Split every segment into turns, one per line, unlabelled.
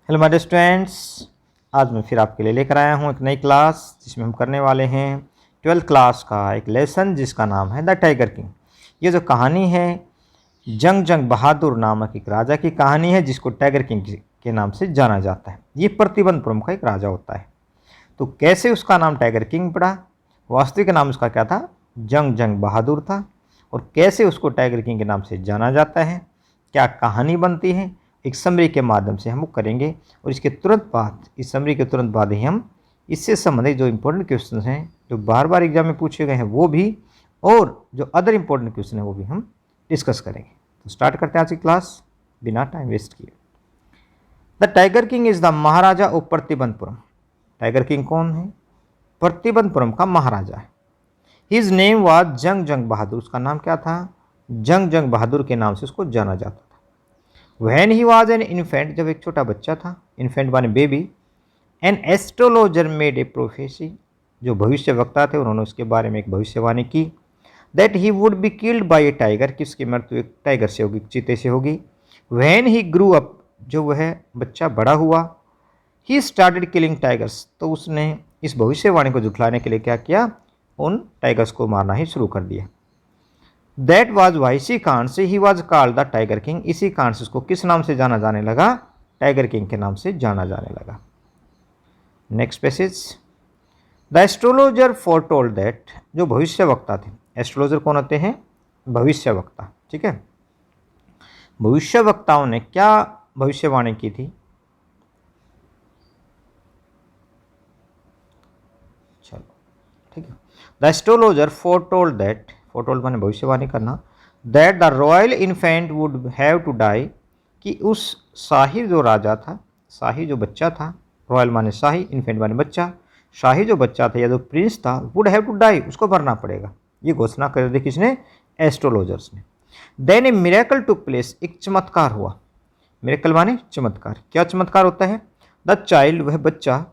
Hello my dear students, आज मैं फिर आपके लिए लेकर आया हूँ एक नई क्लास जिसमें हम करने वाले हैं 12th क्लास का एक लेसन जिसका नाम है द टाइगर किंग। ये जो कहानी है जंग बहादुर नामक एक राजा की कहानी है जिसको टाइगर किंग के नाम से जाना जाता है। ये प्रतिबंधपुरम का एक राजा होता है। तो कैसे उसका नाम टाइगर किंग पड़ा, वास्तविक नाम उसका क्या था, जंग बहादुर था, और कैसे उसको टाइगर किंग के नाम से जाना जाता है, क्या कहानी बनती है, एक समरी के माध्यम से हम वो करेंगे। और इसके तुरंत बाद, इस समरी के तुरंत बाद ही हम इससे संबंधित जो इम्पोर्टेंट क्वेश्चन हैं जो बार बार एग्जाम में पूछे गए हैं वो भी, और जो अदर इम्पोर्टेंट क्वेश्चन है वो भी हम डिस्कस करेंगे। तो स्टार्ट करते हैं आज की क्लास बिना टाइम वेस्ट किए। The tiger king is the Maharaja of Pratibandapuram. Tiger king कौन है? प्रतिबंधपुरम का महाराजा है। हिज नेम वाज जंग बहादुर। उसका नाम क्या था? जंग बहादुर के नाम से उसको जाना जाता था। When he was an infant, जब एक छोटा बच्चा था, इन्फेंट माने baby, an astrologer made a prophecy, जो भविष्य वक्ता थे उन्होंने उसके बारे में एक भविष्यवाणी की, that he would be killed by A tiger, कि उसकी मृत्यु एक टाइगर से होगी, चीते से होगी। When he grew up, जो वह बच्चा बड़ा हुआ, ही स्टार्टेड किलिंग टाइगर्स, तो उसने इस भविष्यवाणी को झुठलाने के लिए क्या किया, उन टाइगर्स को मारना ही शुरू कर दिया। दैट वॉज वाई, इसी कारण से he was called the tiger king, इसी कारण से उसको किस नाम से जाना जाने लगा? टाइगर किंग के नाम से जाना जाने लगा। Next passage, the astrologer foretold that, जो भविष्य वक्ता थे, एस्ट्रोलॉजर कौन होते हैं? भविष्य वक्ता, ठीक है। भविष्य वक्ताओं ने क्या भविष्यवाणी की थी? चलो ठीक है। The astrologer foretold that, foretold माने भविष्यवाणी करना, that the royal infant would have to die, कि उस शाही जो राजा था, शाही जो बच्चा था, रॉयल माने शाही, इन्फेंट माने बच्चा, शाही जो बच्चा था या जो प्रिंस था, वुड हैव टू डाई, उसको मरना पड़ेगा। ये घोषणा कर दी किसने? एस्ट्रोलॉजर्स ने। देन ए मिरेकल टुक प्लेस, एक चमत्कार हुआ। मिरेकल माने चमत्कार। क्या चमत्कार होता है? द चाइल्ड, वह बच्चा,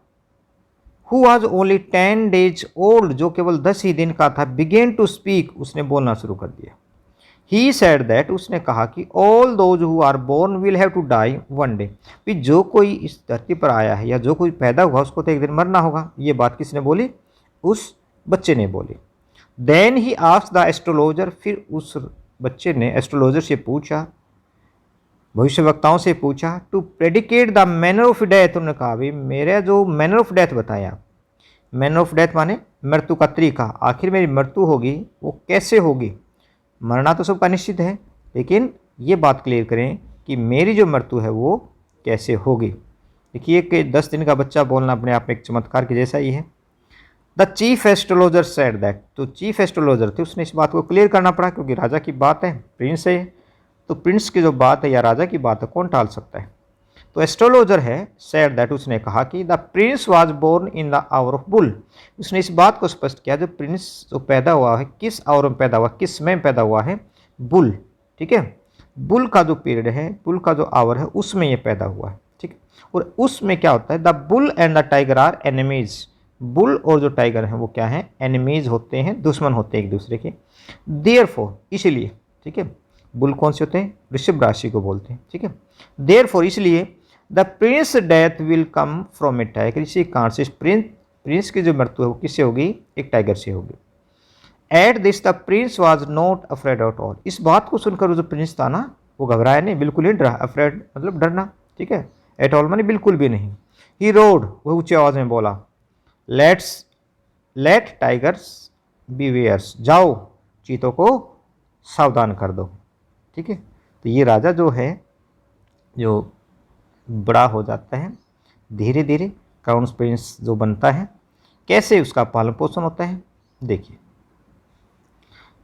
who was only 10 days old, जो केवल 10 ही दिन का था, बिगेन टू स्पीक, उसने बोलना शुरू कर दिया। ही सेड दैट, उसने कहा कि all those who are born will have to die one day, भी जो कोई इस धरती पर आया है या जो कोई पैदा हुआ उसको तो एक दिन मरना होगा। ये बात किसने बोली? उस बच्चे ने बोली। Then he asked the astrologer, फिर उस बच्चे ने एस्ट्रोलॉजर से पूछा, भविष्यवक्ताओं से पूछा, to predicate the manner of death, उन्होंने कहा भाई मेरा जो मैनर ऑफ डेथ बताया, मैनर ऑफ डेथ माने मृत्यु का तरीका, आखिर मेरी मृत्यु होगी वो कैसे होगी? मरना तो सबका निश्चित है, लेकिन ये बात क्लियर करें कि मेरी जो मृत्यु है वो कैसे होगी। देखिए कि 10 दिन का बच्चा बोलना अपने आप में एक चमत्कार के जैसा ही है। The chief astrologer said that, तो चीफ एस्ट्रोलॉजर थे, उसने इस बात को क्लियर करना पड़ा क्योंकि राजा की बात है, प्रिंस है, तो प्रिंस की जो बात है या राजा की बात है कौन टाल सकता है? तो एस्ट्रोलॉजर है, सेड दैट, उसने कहा कि the prince was born in the hour of bull, उसने इस बात को स्पष्ट किया जो प्रिंस जो पैदा हुआ है किस आवर में पैदा हुआ, किस समय पैदा हुआ है? बुल, ठीक है। बुल का जो पीरियड है, बुल का जो आवर है उसमें ये पैदा हुआ है, ठीक। और उसमें क्या होता है? The bull and the tiger are enemies, bull और जो टाइगर हैं वो क्या हैं? एनिमीज होते हैं, दुश्मन होते हैं एक दूसरे के। देयरफॉर, इसलिए, ठीक है, बुल कौन से होते हैं? वृषभ राशि को बोलते हैं, ठीक है। देयरफॉर, इसलिए, the Prince death will come from A tiger, इसी कारण से प्रिंस की जो मृत्यु है वो किससे होगी? एक टाइगर से होगी। At this the Prince was not afraid at all, इस बात को सुनकर वो जो प्रिंस था ना वो घबराया नहीं, बिल्कुल ही डरा, अफ्रेड मतलब डरना, ठीक है, एट ऑल माने बिल्कुल भी नहीं। ही रोड, वह ऊंची आवाज में बोला, लेट टाइगर्स बीवेयर्स, जाओ चीतों को सावधान कर दो, ठीक है। तो ये राजा जो है जो बड़ा हो जाता है धीरे धीरे, क्राउन प्रिंस जो बनता है, कैसे उसका पालन पोषण होता है देखिए।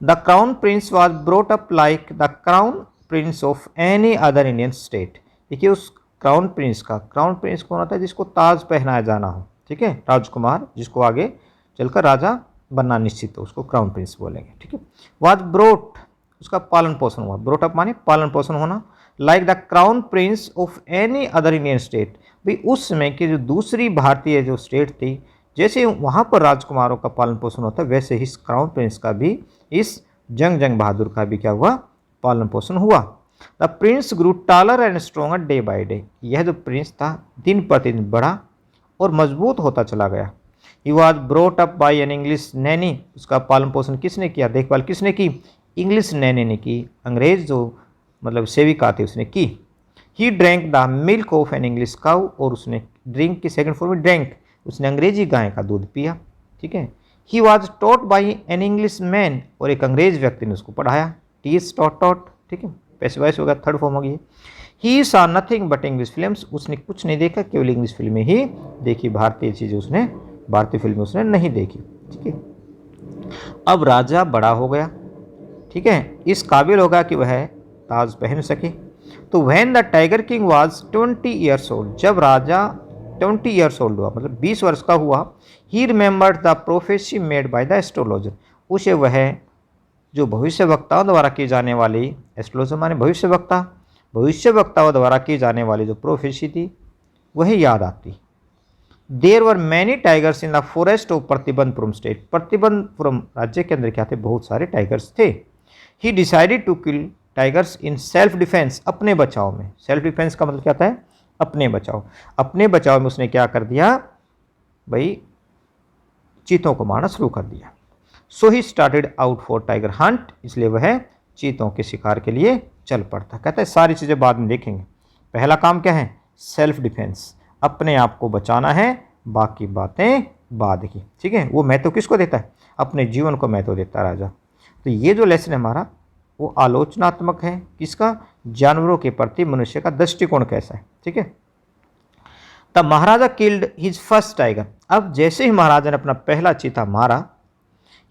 The crown Prince was brought up like the crown Prince of any other Indian state, देखिए उस क्राउन प्रिंस का, क्राउन प्रिंस कौन होता है? जिसको ताज पहनाया जाना हो, ठीक है, राजकुमार जिसको आगे चलकर राजा बनना निश्चित हो, उसको क्राउन प्रिंस बोलेंगे, ठीक है। वॉज ब्रोट, उसका पालन पोषण हुआ, ब्रोट अप माने पालन पोषण होना, like the crown Prince of any other Indian state, भाई उस समय की जो दूसरी भारतीय जो स्टेट थी, जैसे वहाँ पर राजकुमारों का पालन पोषण होता है वैसे ही इस क्राउन प्रिंस का भी, इस जंग बहादुर का भी क्या हुआ? पालन पोषण हुआ। The prince grew taller and stronger day by day. यह जो प्रिंस था दिन प्रतिदिन बढ़ा और मजबूत होता चला गया। He was brought up by an English Naini. उसका पालन पोषण किसने किया, देखभाल किसने की, इंग्लिश नैनी ने की, अंग्रेज जो मतलब सेविका थी उसने की। He drank the milk of an English cow, और उसने ड्रिंक की सेकंड फॉर्म में ड्रैंक, उसने अंग्रेजी गाय का दूध पिया। ठीक है। He was taught by an English man, और एक अंग्रेज व्यक्ति ने उसको पढ़ाया। टीच टॉट टॉट, ठीक है, पैसिवाइज होगा, थर्ड फॉर्म होगी। He saw nothing but English films, उसने कुछ नहीं देखा, केवल इंग्लिश फिल्में ही देखी, भारतीय चीज़ें उसने, भारतीय फिल्में उसने नहीं देखी। ठीक है। अब राजा बड़ा हो गया, ठीक है, इस काबिल होगा कि वह ताज पहन सके। तो when the tiger king was 20 years old, जब राजा 20 ईयर्स ओल्ड हुआ, मतलब 20 वर्ष का हुआ, ही remembered the prophecy made by the astrologer, उसे वह जो भविष्यवक्ताओं द्वारा की जाने वाली, एस्ट्रोलॉजर माने भविष्यवक्ता, भविष्यवक्ताओं द्वारा की जाने वाली जो प्रोफेसी थी वह याद आती। There were many tigers in the forest of Pratibandhapuram state, Pratibandhapuram राज्य के अंदर क्या थे, बहुत सारे टाइगर्स थे। He decided to kill tigers in self defence, अपने बचाव में। सेल्फ डिफेंस का मतलब क्या होता है, अपने बचाव। अपने बचाव में उसने क्या कर दिया भाई, चीतों को मारना शुरू कर दिया। So he started out for tiger hunt, इसलिए वह चीतों के शिकार के लिए चल पड़ता। कहता है सारी चीज़ें बाद में देखेंगे, पहला काम क्या है, सेल्फ डिफेंस, अपने आप को बचाना है, बाकी बातें बाद की। ठीक है। वो महत्व किसको देता है, अपने जीवन को महत्व देता है राजा। तो ये जो लेसन है हमारा वो आलोचनात्मक है, किसका, जानवरों के प्रति मनुष्य का दृष्टिकोण कैसा है। ठीक है। तब महाराजा किल्ड हिज फर्स्ट टाइगर, अब जैसे ही महाराजा ने अपना पहला चीता मारा,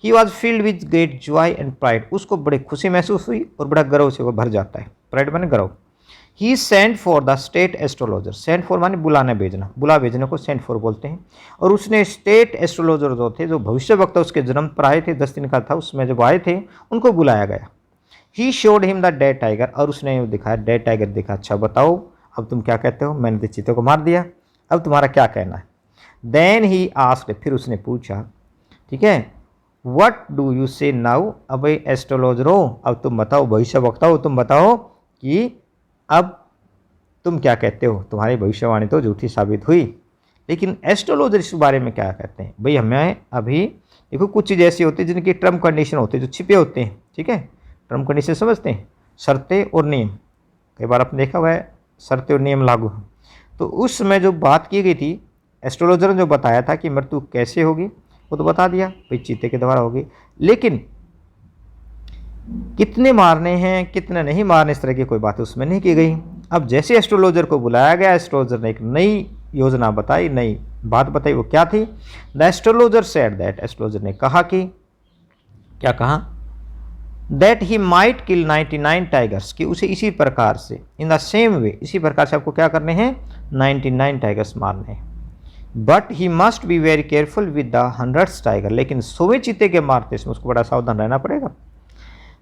he was field with great Joy and pride, उसको बड़ी खुशी महसूस हुई और बड़ा गर्व से वो भर जाता है। प्राइड माने गर्व। He sent for the state astrologer, sent for माने बुलाने भेजना, बुला भेजने को सेंट फॉर बोलते हैं। और उसने स्टेट एस्ट्रोलॉजर जो थे, जो भविष्य वक्ता उसके जन्म पर आए थे, 10 दिन का था, उसमें जब आए थे उनको बुलाया गया। He showed him the dead tiger, और उसने दिखाया, डेड टाइगर दिखा, अच्छा बताओ अब तुम क्या कहते हो, मैंने तो चीते को मार दिया, अब तुम्हारा क्या कहना है। देन ही आस्क्ड, फिर उसने पूछा, ठीक है, व्हाट डू यू से नाउ, अब एस्ट्रोलॉजर हो, अब तुम बताओ, भविष्य वक्ता हो, तुम बताओ कि अब तुम क्या कहते हो, तुम्हारी भविष्यवाणी तो झूठी साबित हुई। लेकिन एस्ट्रोलॉजर इस बारे में क्या कहते हैं भाई, हमें अभी देखो कुछ चीज़ ऐसी होती है जिनकी टर्म कंडीशन होती है, जो छिपे होते हैं। ठीक है, टर्म कंडीशन समझते हैं, शर्तें और नियम, कई बार आपने देखा हुआ है शर्तें और नियम लागू हैं। तो उस समय जो बात की गई थी, एस्ट्रोलॉजर ने जो बताया था कि मृत्यु कैसे होगी, वो तो बता दिया भाई चीते के द्वारा होगी, लेकिन कितने मारने हैं कितने नहीं मारने, इस तरह की कोई बात उसमें नहीं की गई। अब जैसे एस्ट्रोलॉजर को बुलाया गया, एस्ट्रोलॉजर ने एक नई योजना बताई, नई बात बताई, वो क्या थी, the astrologer said that, astrologer ने कहा कि, क्या कहा, that he might kill 99 tigers, कि उसे इसी प्रकार से, इन द सेम वे, इसी प्रकार से आपको क्या करने हैं, 99 टाइगर्स मारने हैं। But he must be very careful with the 100 tiger, लेकिन 100वें चीते के मारते इसमें उसको बड़ा सावधान रहना पड़ेगा।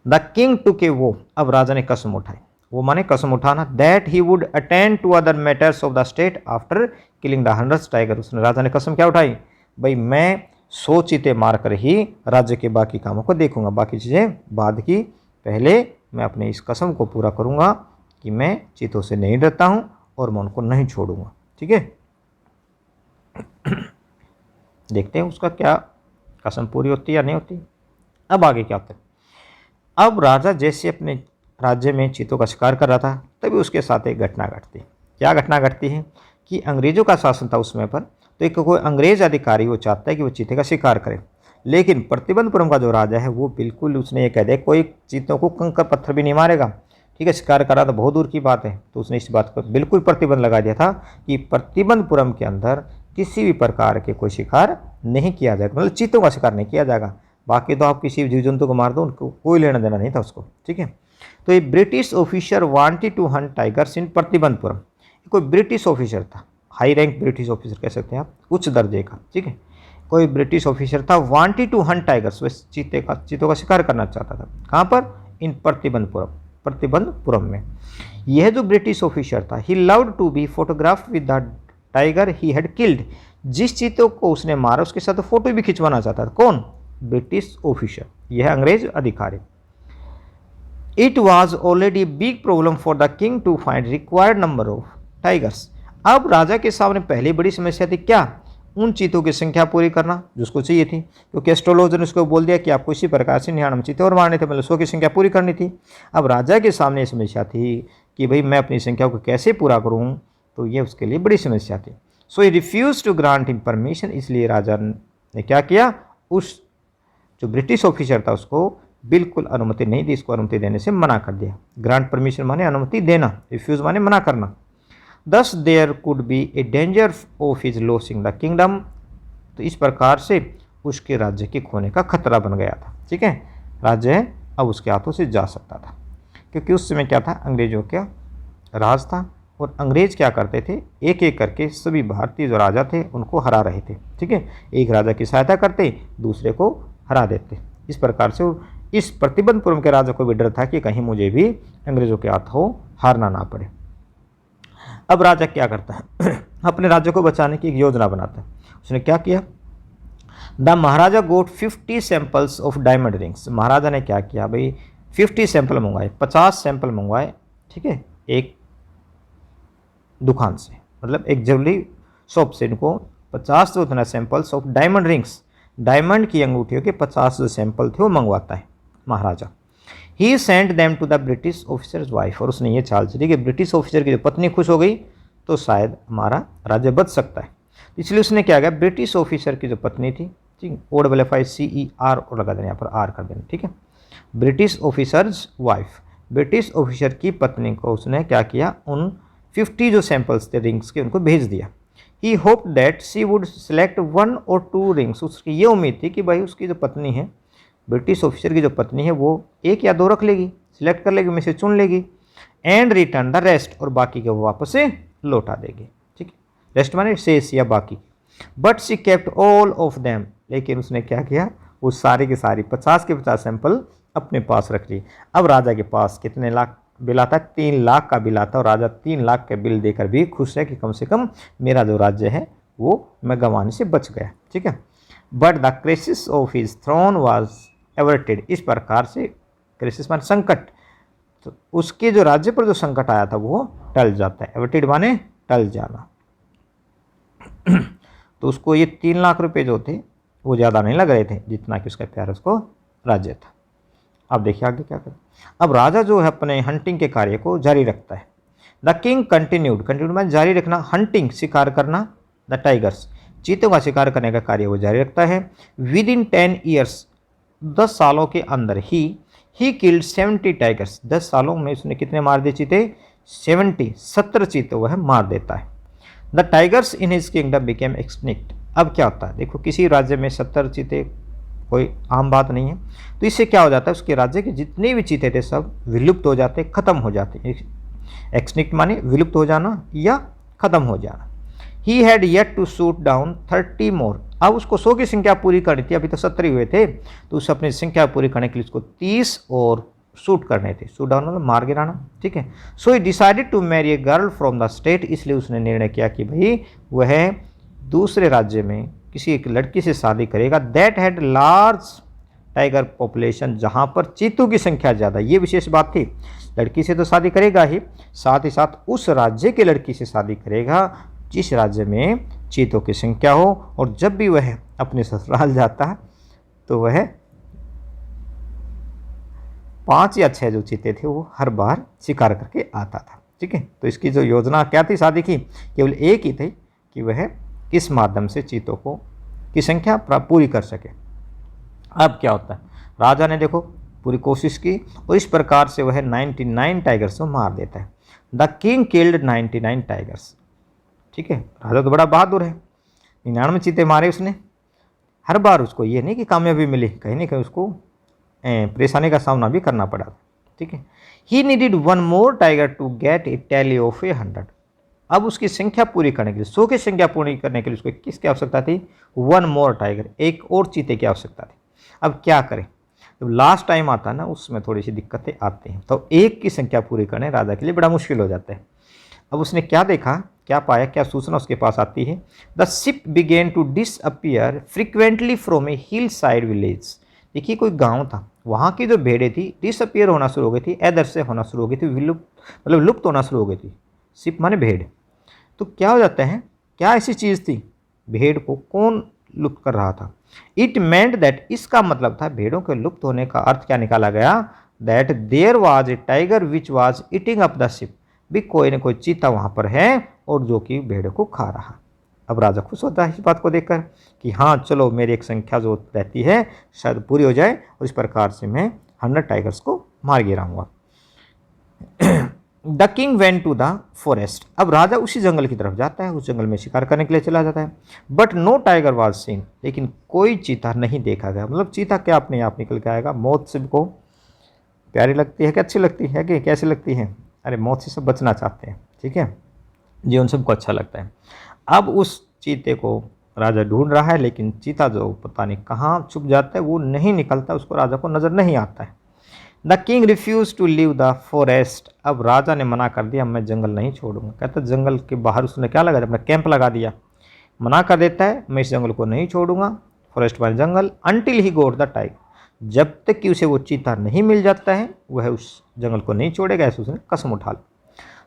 द किंग टू के, वो अब राजा ने कसम उठाई, वो माने कसम उठाना, that he would attend to other matters of the state after killing the 100 tiger, उसने राजा ने कसम क्या उठाई, भाई मैं 100 चीते मारकर ही राज्य के बाकी कामों को देखूंगा, बाकी चीज़ें बाद की, पहले मैं अपने इस कसम को पूरा करूंगा कि मैं चीतों से नहीं डरता हूं और मैं उनको नहीं छोड़ूंगा। ठीक है, देखते हैं उसका क्या कसम पूरी होती है या नहीं होती। अब आगे क्या होता है, अब राजा जैसे अपने राज्य में चीतों का शिकार कर रहा था, तभी उसके साथ एक घटना घटती। क्या घटना घटती है कि अंग्रेज़ों का शासन था उस समय पर, तो एक कोई अंग्रेज अधिकारी वो चाहता है कि वो चीते का शिकार करे, लेकिन प्रतिबंधपुरम का जो राजा है वो बिल्कुल, उसने ये कह दिया कोई चीतों को कंकर पत्थर भी नहीं मारेगा। ठीक है, शिकार करा तो बहुत दूर की बात है, तो उसने इस बात पर बिल्कुल प्रतिबंध लगा दिया था कि प्रतिबंधपुरम के अंदर किसी भी प्रकार के कोई शिकार नहीं किया जाएगा, मतलब चीतों का शिकार नहीं किया जाएगा। बाकी तो आप किसी जीव जंतु को मार दो, उनको कोई लेना देना नहीं था उसको। ठीक है, तो ये British officer wanted to hunt tigers in Pratibandhapuram, कोई ब्रिटिश ऑफिसर था, हाई रैंक ब्रिटिश ऑफिसर कह सकते हैं आप, उच्च दर्जे का। ठीक है, कोई ब्रिटिश ऑफिसर था, वांटेड टू हंट टाइगर्स, वह चीतों का शिकार करना चाहता था। कहाँ पर, इन प्रतिबंधपुरम, प्रतिबंधपुरम में। यह जो ब्रिटिश ऑफिसर था, he loved to be photograph with the tiger he had killed, जिस चीतों को उसने मारा उसके साथ फोटो भी खिंचवाना चाहता था। कौन, ब्रिटिश ऑफिसर, यह अंग्रेज अधिकारी। It was already big problem for the king to find required number of tigers. अब राजा के सामने पहली बड़ी समस्या थी क्या, उन चीतों की संख्या पूरी करना जो उसको चाहिए थी, क्योंकि एस्ट्रोलॉजर ने उसको बोल दिया कि आपको इसी प्रकार से 99 चीते और मारने थे, मतलब 100 की संख्या पूरी करनी थी। अब राजा के सामने ये समस्या थी कि भाई मैं अपनी संख्या को कैसे पूरा करूँ, तो ये उसके लिए बड़ी समस्या थी। So he refuse to grant him permission, इसलिए राजा ने क्या किया, उस जो ब्रिटिश ऑफिसर था उसको बिल्कुल अनुमति नहीं दी, इसको अनुमति देने से मना कर दिया। ग्रांट परमिशन माने अनुमति देना, रिफ्यूज माने मना करना। Thus there could be a danger of his losing the kingdom, तो इस प्रकार से उसके राज्य के खोने का खतरा बन गया था। ठीक है, राज्य अब उसके हाथों से जा सकता था, क्योंकि उस समय क्या था, अंग्रेजों का राज था और अंग्रेज क्या करते थे, एक एक करके सभी भारतीय जो राजा थे उनको हरा रहे थे। ठीक है, एक राजा की सहायता करते दूसरे को हरा देते। इस प्रकार से इस प्रतिबंधपुरम के राजा को भी डर था कि कहीं मुझे भी अंग्रेजों के हाथों हारना ना पड़े। अब राजा क्या करता है अपने राज्य को बचाने की एक योजना बनाता है। उसने क्या किया, the Maharaja got 50 samples of diamond rings. Maharaja ने क्या किया भाई, 50 सैंपल मंगवाए, 50 सैंपल मंगवाए। ठीक है, एक दुकान से, मतलब एक ज्वेलरी शॉप से इनको 50 जो थे samples of diamond rings, diamond की अंगूठियों के 50 जो सैंपल थे वो मंगवाता है Maharaja. He sent them to the British officers wife, और उसने ये चाल चली कि ब्रिटिश ऑफिसर की जो पत्नी खुश हो गई तो शायद हमारा राज्य बच सकता है। इसलिए उसने क्या किया, ब्रिटिश ऑफिसर की जो पत्नी थी, ठीक, OFFICER और लगा देना, यहाँ पर आर कर देना। ठीक है, British officers wife, British officer की पत्नी को उसने क्या किया, उन 50 जो सैंपल्स थे रिंग्स के उनको भेज दिया। He hope that she would select 1 or 2 rings, उसकी ये उम्मीद थी कि भाई उसकी जो पत्नी है, ब्रिटिश ऑफिसर की जो पत्नी है, वो 1 या 2 रख लेगी, सिलेक्ट कर लेगी, में से चुन लेगी, एंड रिटर्न द रेस्ट, और बाकी के वो वापस से लौटा देगी। ठीक है, रेस्ट माने शेष या बाकी। But she kept all of them, लेकिन उसने क्या किया, वो सारी की सारी 50 के 50 सैंपल अपने पास रख ली। अब राजा के पास कितने लाख बिल आता है, 3 लाख का बिल आता है, और राजा 3 लाख के बिल देकर भी खुश है कि कम से कम मेरा जो राज्य है वो मैं गंवाने से बच गया। ठीक है, but the crisis of his throne was averted, इस प्रकार से क्राइसिस माने संकट, तो उसके जो राज्य पर जो संकट आया था वो टल जाता है। एवर्टेड माने टल जाना। तो उसको ये 3 लाख रुपए जो थे वो ज़्यादा नहीं लग रहे थे जितना कि उसका प्यार उसको राज्य था। अब देखिए आगे क्या करें। अब राजा जो है अपने हंटिंग के कार्य को जारी रखता है। द किंग कंटिन्यूड में जारी रखना, हंटिंग शिकार करना, द टाइगर्स चीतों का शिकार करने का कार्य वो जारी रखता है। विद इन 10 ईयर्स 10 सालों के अंदर ही किल्ड 70 टाइगर्स, 10 सालों में उसने कितने मार दिए चीते, 70 चीते वह मार देता है। The tigers in his kingdom became extinct. अब क्या होता है, देखो किसी राज्य में 70 चीते कोई आम बात नहीं है, तो इससे क्या हो जाता है, उसके राज्य के जितने भी चीते थे सब विलुप्त हो जाते, खत्म हो जाते। एक्सटिंक्ट माने विलुप्त हो जाना या खत्म हो जाना। He had yet to shoot down 30 more, अब उसको 100 की संख्या पूरी करनी थी, अभी तो 70 हुए थे, तो उसे अपनी संख्या पूरी करने के लिए उसको 30 और शूट करने थे। शूट डाउन मतलब मार गिराना। ठीक है, so he decided to marry a girl from the state, इसलिए उसने निर्णय किया कि भाई वह दूसरे राज्य में किसी एक लड़की से शादी करेगा। That had large tiger population, जहाँ पर चीतों की संख्या ज़्यादा, ये विशेष बात थी। लड़की से तो शादी करेगा ही साथ उस राज्य के लड़की से शादी करेगा जिस राज्य में चीतों की संख्या हो, और जब भी वह अपने ससुराल जाता है तो वह 5 या 6 जो चीते थे वो हर बार शिकार करके आता था। ठीक है, तो इसकी जो योजना क्या थी शादी की, केवल एक ही थी कि वह किस माध्यम से चीतों को की संख्या पूरी कर सके। अब क्या होता है, राजा ने देखो पूरी कोशिश की और इस प्रकार से वह 99 टाइगर्स को मार देता है। The king killed 99 tigers. ठीक है, राजा तो बड़ा बहादुर है, 99 चीते मारे उसने। हर बार उसको ये नहीं कि कामयाबी मिली, कहीं ना कहीं उसको परेशानी का सामना भी करना पड़ा। ठीक है, he needed 1 more tiger to get a tally of 100। अब उसकी संख्या पूरी करने के लिए, 100 की संख्या पूरी करने के लिए उसको किसकी आवश्यकता थी, 1 मोर टाइगर, एक और चीते की आवश्यकता थी। अब क्या करें, जब लास्ट टाइम आता है ना उसमें थोड़ी सी दिक्कतें आती हैं, तो एक की संख्या पूरी करने राजा के लिए बड़ा मुश्किल हो जाता है। अब उसने क्या देखा, क्या पाया, क्या सूचना उसके पास आती है। The sheep began to disappear frequently from a hill side village. देखिए कोई गांव था, वहाँ की जो भेड़ें थी डिसअपियर होना शुरू हो गई थी, अदृश्य होना शुरू हो गई थी, विलुप्त मतलब लुप्त होना शुरू हो गई थी। सिप माने भेड़। तो क्या हो जाता है, क्या ऐसी चीज़ थी, भेड़ को कौन लुप्त कर रहा था? इट मेंट दैट, इसका मतलब था भेड़ों के लुप्त होने का अर्थ क्या निकाला गया, that there was a tiger which was eating up the sheep, भी कोई ना कोई चीता वहाँ पर है और जो कि भेड़ को खा रहा। अब राजा खुश होता है इस बात को देखकर कि हाँ चलो मेरी एक संख्या जो रहती है शायद पूरी हो जाए, और इस प्रकार से मैं 100 टाइगर्स को मार गिराऊंगा। The king went to the forest, अब राजा उसी जंगल की तरफ जाता है, उस जंगल में शिकार करने के लिए चला जाता है। But no tiger was seen, लेकिन कोई चीता नहीं देखा गया। मतलब चीता क्या अपने आप निकल के आएगा। मौत सबको प्यारी लगती है कि अच्छी लगती है कि कैसी लगती है? अरे मौत से सब बचना चाहते हैं, ठीक है, जीवन सबको अच्छा लगता है। अब उस चीते को राजा ढूंढ रहा है, लेकिन चीता जो पता नहीं कहाँ छुप जाता है, वो नहीं निकलता, उसको राजा को नज़र नहीं आता है। The king refuse to leave the forest, अब राजा ने मना कर दिया, मैं जंगल नहीं छोड़ूंगा। कहता जंगल के बाहर उसने क्या लगा दिया, अपना कैंप लगा दिया। मना कर देता है, मैं इस जंगल को नहीं छोड़ूंगा, फॉरेस्ट वाले जंगल, until he got the tiger, जब तक कि उसे वो चीता नहीं मिल जाता है वह उस जंगल को नहीं छोड़ेगा, ऐसे उसने कसम उठा ली।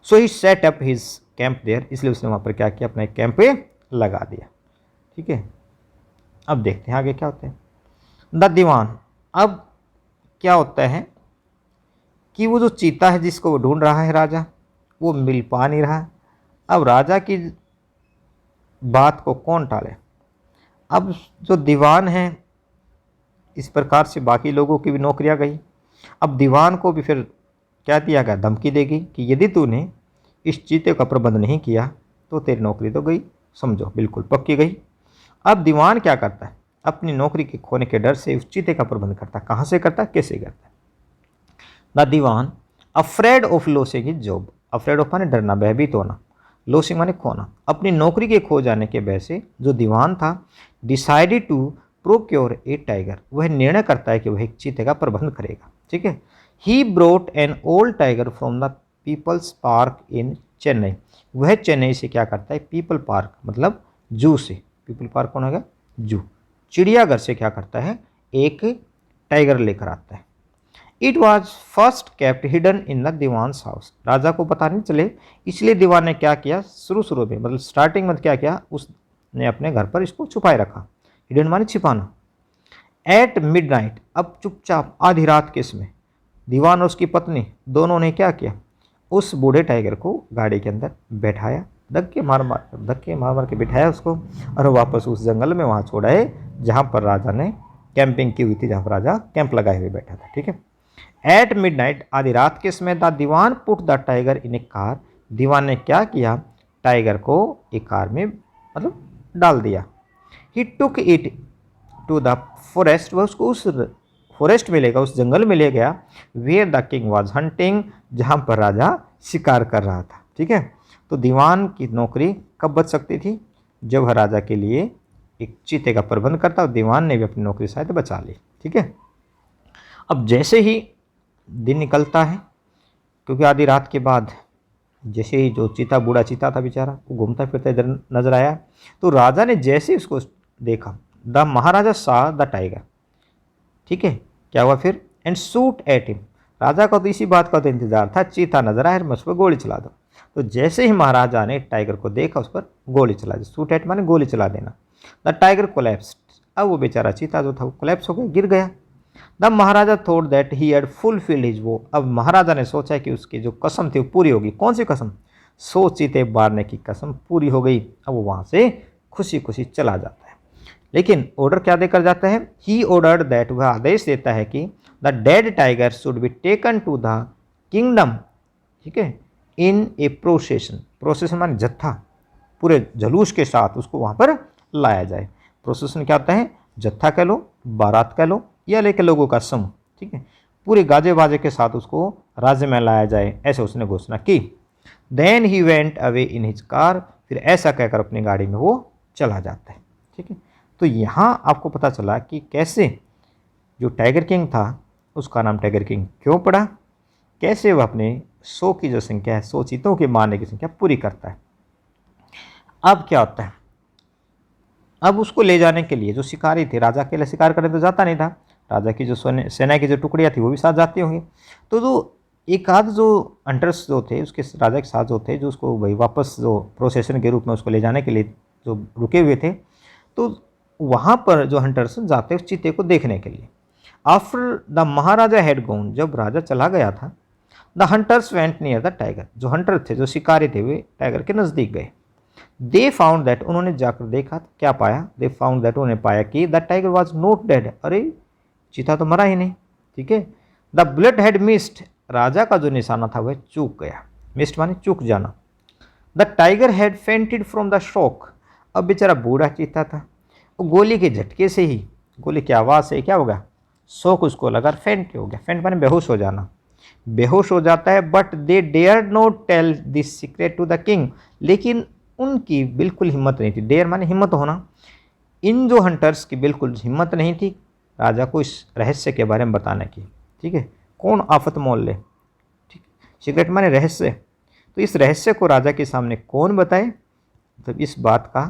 So he set up his camp there, इसलिए उसने वहाँ पर क्या किया, अपना एक कैंप पे लगा दिया। ठीक है, अब देखते हैं आगे क्या होता है। द दीवान, अब क्या होता है कि वो जो चीता है जिसको वो ढूंढ रहा है राजा, वो मिल पा नहीं रहा। अब राजा की बात को कौन टाले? अब जो दीवान है, इस प्रकार से बाकी लोगों की भी नौकरियां गई। अब दीवान को भी फिर क्या दिया गया, धमकी देगी कि यदि तूने इस चीते का प्रबंध नहीं किया तो तेरी नौकरी तो गई, समझो बिल्कुल पक्की गई। अब दीवान क्या करता है, अपनी नौकरी के खोने के डर से उस चीते का प्रबंध करता है। कहाँ से करता है, कैसे करता है? The dewan afraid of losing his job, afraid of माने डरना, भयभीत होना, लॉसिंग माने खोना, अपनी नौकरी के खो जाने के भय से जो दीवान था, decided to procure a tiger, वह निर्णय करता है कि वह एक चीते का प्रबंध करेगा। ठीक है, he brought an old tiger from the people's park in Chennai, वह चेन्नई से क्या करता है, पीपल पार्क मतलब जू से, पीपल पार्क कौन होगा, जू, चिड़ियाघर से क्या करता है, एक टाइगर लेकर आता है। It was first kept hidden in the Dewan's house, राजा को पता नहीं चले इसलिए दीवान ने क्या किया, शुरू में मतलब स्टार्टिंग में क्या किया, उसने अपने घर पर इसको छुपाए रखा। हिडन माने छिपाना। एट मिडनाइट, अब चुपचाप आधी रात के समय दीवान और उसकी पत्नी दोनों ने क्या किया, उस बूढ़े टाइगर को गाड़ी के अंदर बैठाया, धक्के मार मार के बिठाया उसको, और वापस उस जंगल में वहाँ छोड़ाए जहाँ पर राजा ने कैंपिंग की हुई थी, जहाँ पर राजा कैंप लगाए हुए बैठा था। ठीक है, एट मिडनाइट, आधी रात के समय the Dewan put the tiger in a car, दीवान ने क्या किया, टाइगर को एक कार में मतलब डाल दिया। He took it to the forest, वह उसको उस फॉरेस्ट में ले गया, उस जंगल में ले गया, where the king was hunting, जहाँ पर राजा शिकार कर रहा था। ठीक है, तो दीवान की नौकरी कब बच सकती थी, जब वह राजा के लिए एक चीते का प्रबंध करता, और दीवान ने भी अपनी नौकरी शायद बचा ली। ठीक है, अब जैसे ही दिन निकलता है, क्योंकि आधी रात के बाद जैसे ही जो चीता, बूढ़ा चीता था बेचारा, वो घूमता फिरता इधर नजर आया, तो राजा ने जैसे उसको देखा, द महाराजा सा द टाइगर, ठीक है, क्या हुआ फिर, एंड शूट एट हिम, राजा को तो इसी बात का तो इंतजार था, चीता नजर आया, मैं उस पर गोली चला दो। तो जैसे ही महाराजा ने टाइगर को देखा, उस पर गोली चला दी, शूट एट माने गोली चला देना। द टाइगर कोलैप्स्ड, अब वो बेचारा चीता जो था वो कोलैप्स हो गया, गिर गया। The Maharaja thought that he had fulfilled his वो, अब महाराजा ने सोचा कि उसकी जो कसम थी वो पूरी होगी। कौन सी कसम, 100 चीते मारने की कसम पूरी हो गई। अब वो वहाँ से खुशी खुशी चला जाता है, लेकिन ऑर्डर क्या देकर जाता है, ही ऑर्डर्ड दैट, वह आदेश देता है कि the dead tiger should be taken to the kingdom, ठीक है, इन ए प्रोसेशन, प्रोसेशन माने जत्था, पूरे जलूस के साथ उसको वहाँ पर लाया जाए। प्रोसेशन क्या होता है, जत्था कह लो, बारात कह लो, या लेके लोगों का समूह। ठीक है, पूरे गाजे बाजे के साथ उसको राज्य में लाया जाए, ऐसे उसने घोषणा की। Then he went away in his car, फिर ऐसा कहकर अपनी गाड़ी में वो चला जाता है। ठीक है, तो यहाँ आपको पता चला कि कैसे जो टाइगर किंग था उसका नाम टाइगर किंग क्यों पड़ा, कैसे वह अपने 100 की जो संख्या है, 100 चीतों के मारने की संख्या पूरी करता है। अब क्या होता है, अब उसको ले जाने के लिए जो शिकारी थे, राजा अकेले शिकार करने तो जाता नहीं था, राजा की जो सेना की जो टुकड़ियाँ थी वो भी साथ जाती होंगी। तो जो एक आध जो हंटर्स जो थे उसके राजा के साथ जो थे, जो उसको भाई वापस जो प्रोसेशन के रूप में उसको ले जाने के लिए जो रुके हुए थे, तो वहाँ पर जो हंटर्स जाते उस चीते को देखने के लिए। After the Maharaja had gone, जब राजा चला गया था, the hunters went near the tiger, जो हंटर थे, जो शिकारी थे, वे टाइगर के नज़दीक गए। दे फाउंड दैट, उन्होंने जाकर देखा, क्या पाया? दे फाउंड दैट, उन्होंने पाया कि the tiger was not dead, अरे चीता तो मरा ही नहीं, ठीक है। द बुलेट हैड मिस्ड, राजा का जो निशाना था वह चूक गया, मिस्ड माने चूक जाना। The tiger had fainted from the shock, अब बेचारा बूढ़ा चीता था, गोली के झटके से ही, गोली की आवाज़ से क्या होगा, शौक उसको लगा, फेंट हो गया। फेंट माने बेहोश हो जाना, बेहोश हो जाता है। But they dare not tell this secret to the king, लेकिन उनकी बिल्कुल हिम्मत नहीं थी, डेयर माने हिम्मत होना, इन जो हंटर्स की बिल्कुल हिम्मत नहीं थी राजा को इस रहस्य के बारे में बताने की, ठीक है। कौन आफत मोल ले, ठीक, सीक्रेट माने रहस्य, तो इस रहस्य को राजा के सामने कौन बताए, तो इस बात का